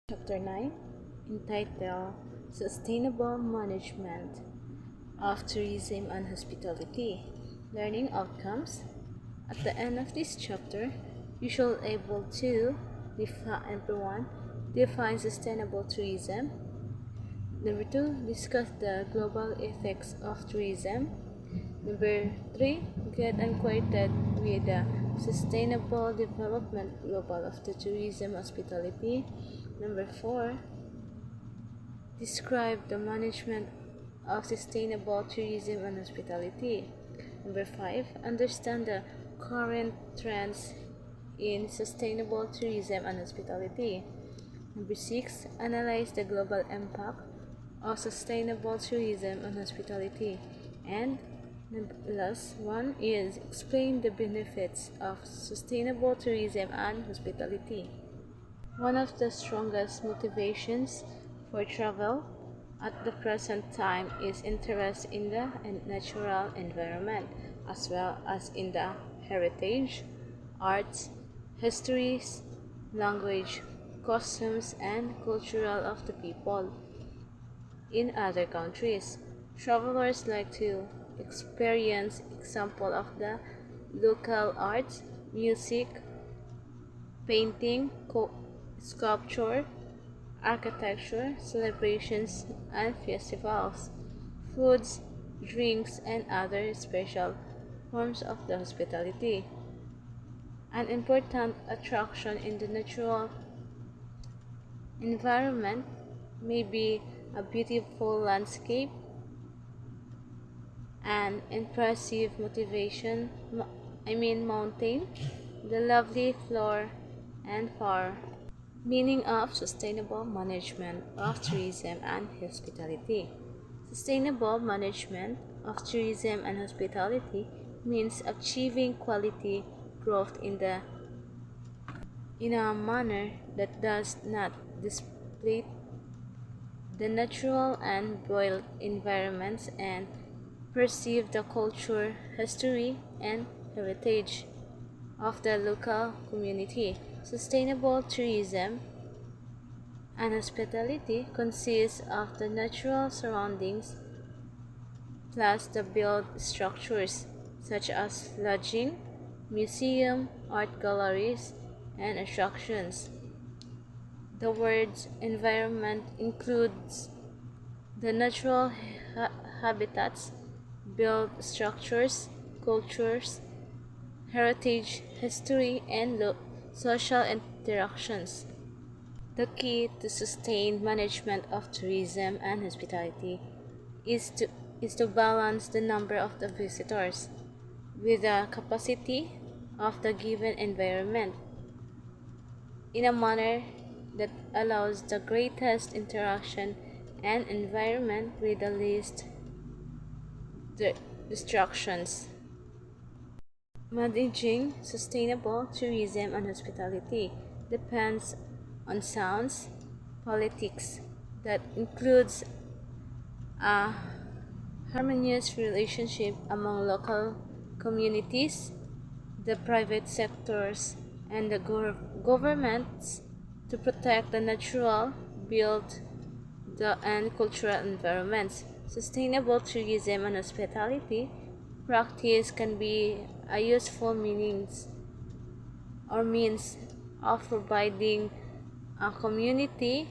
Chapter 9, entitled Sustainable Management of Tourism and Hospitality. Learning Outcomes. At the end of this chapter, you shall able to define sustainable tourism. Number 2, discuss the global effects of tourism. Number 3, get acquainted with the sustainable development global of the tourism hospitality. Number 4, describe the management of sustainable tourism and hospitality. Number 5, understand the current trends in sustainable tourism and hospitality. Number 6, analyze the global impact of sustainable tourism and hospitality. And the last one is explain the benefits of sustainable tourism and hospitality. One of the strongest motivations for travel at the present time is interest in the natural environment as well as in the heritage, arts, histories, language, customs, and cultural of the people in other countries. Travelers like to experience example of the local arts, music, painting, sculpture, architecture, celebrations and festivals, foods, drinks, and other special forms of the hospitality. An important attraction in the natural environment may be a beautiful landscape, an impressive mountain, the lovely flora and fauna. Meaning of sustainable management of tourism and hospitality. Sustainable management of tourism and hospitality means achieving quality growth in a manner that does not disrupt the natural and built environments and perceive the culture, history, and heritage of the local community. Sustainable tourism and hospitality consists of the natural surroundings plus the built structures such as lodging, museum, art galleries, and attractions. The word environment includes the natural habitats, built structures, cultures, heritage, history, and social interactions. The key to sustained management of tourism and hospitality is to balance the number of the visitors with the capacity of the given environment in a manner that allows the greatest interaction and environment with the least distractions. Managing sustainable tourism and hospitality depends on sound politics that includes a harmonious relationship among local communities, the private sectors, and the governments to protect the natural, built, and cultural environments. Sustainable tourism and hospitality practice can be a useful means of providing a community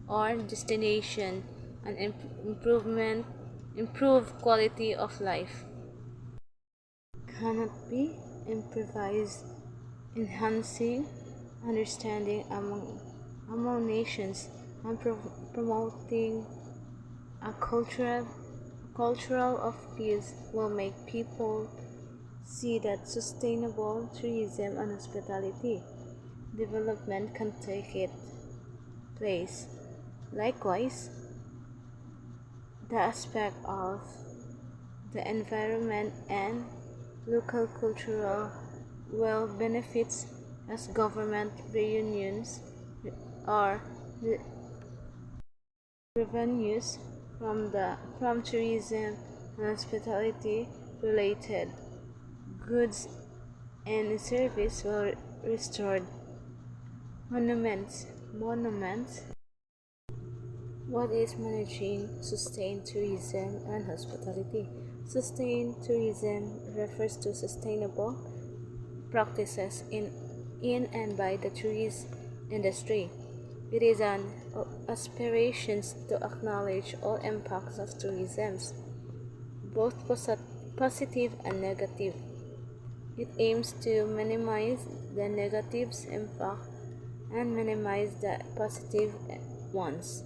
or destination an improved quality of life. Cannot be improvised, enhancing understanding among nations and promoting a cultural of peace will make people see that sustainable tourism and hospitality development can take its place. Likewise, the aspect of the environment and local cultural well benefits as government reunions or revenues from tourism and hospitality related goods and service were restored. Monuments What is managing sustained tourism and hospitality? Sustained tourism refers to sustainable practices in and by the tourism industry. It is an aspiration to acknowledge all impacts of tourism, both positive and negative. It aims to minimize the negative impact and minimize the positive ones.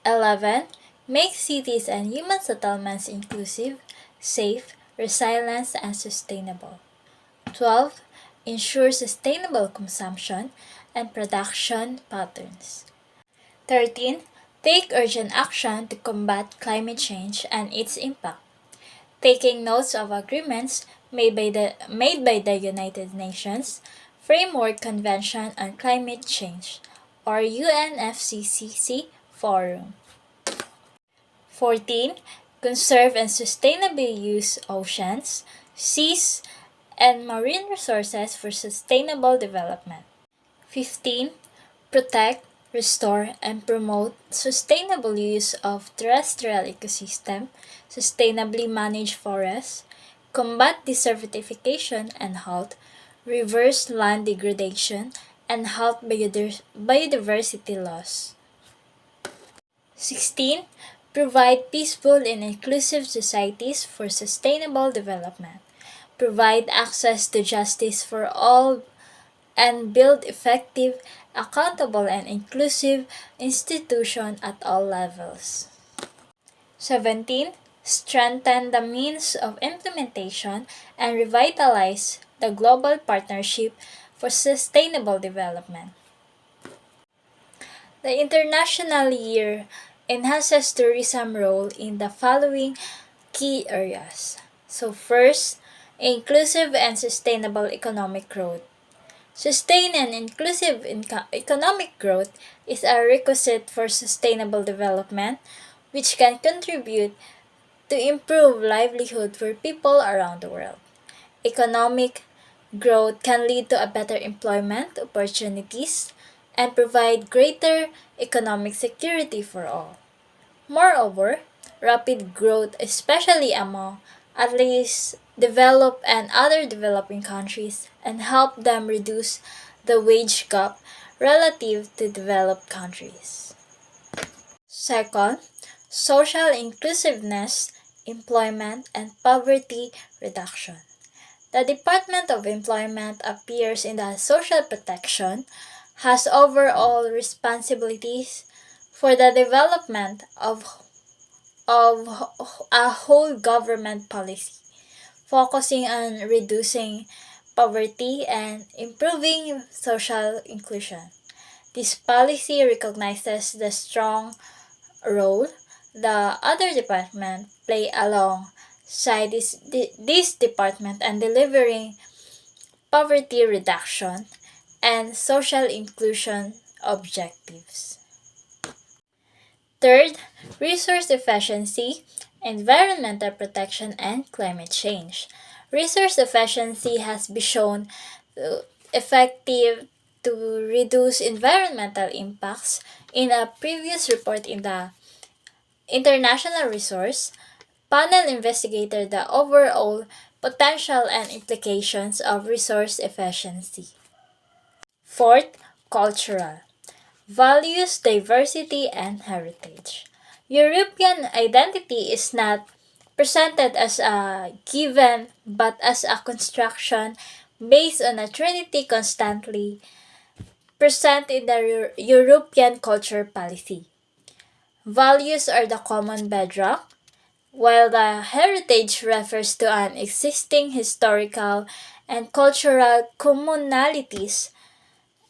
11. Make cities and human settlements inclusive, safe, resilient, and sustainable. 12. Ensure sustainable consumption and production patterns. 13. Take urgent action to combat climate change and its impact, taking notes of agreements made by the United Nations Framework Convention on Climate Change, or UNFCCC Forum. 14. Conserve and sustainably use oceans, seas, and marine resources for sustainable development. 15. Protect, restore, and promote sustainable use of terrestrial ecosystem, sustainably manage forests, combat desertification and halt, reverse land degradation, and halt biodiversity loss. 16. Provide peaceful and inclusive societies for sustainable development. Provide access to justice for all and build effective, accountable, and inclusive institutions at all levels. 17. Strengthen the means of implementation and revitalize the Global Partnership for Sustainable Development. The International Year enhances tourism role in the following key areas. So first, inclusive and sustainable economic growth. Sustained and inclusive economic growth is a requisite for sustainable development, which can contribute to improve livelihood for people around the world. Economic growth can lead to a better employment opportunities and provide greater economic security for all. Moreover, rapid growth, especially among at least developed and other developing countries, and help them reduce the wage gap relative to developed countries. Second, social inclusiveness, employment, and poverty reduction. The Department of Employment appears in the social protection, has overall responsibilities for the development of a whole government policy, focusing on reducing poverty and improving social inclusion. This policy recognizes the strong role the other department play alongside this department and delivering poverty reduction and social inclusion objectives. Third, resource efficiency, environmental protection, and climate change. Resource efficiency has been shown effective to reduce environmental impacts. In a previous report in the International Resource Panel investigated the overall potential and implications of resource efficiency. Fourth, cultural. Values, diversity, and heritage. European identity is not presented as a given but as a construction based on a trinity constantly present in the European culture policy. Values are the common bedrock, while the heritage refers to an existing historical and cultural commonalities,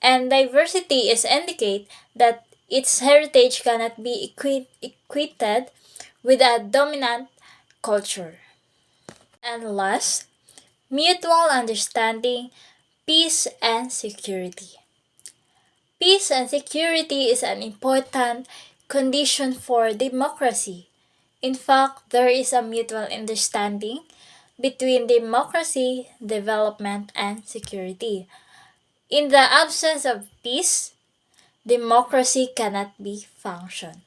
and diversity is indicate that its heritage cannot be equated with a dominant culture. And last, mutual understanding, peace and security. Peace and security is an important condition for democracy. In fact, there is a mutual understanding between democracy, development, and security. In the absence of peace, democracy cannot be functioned.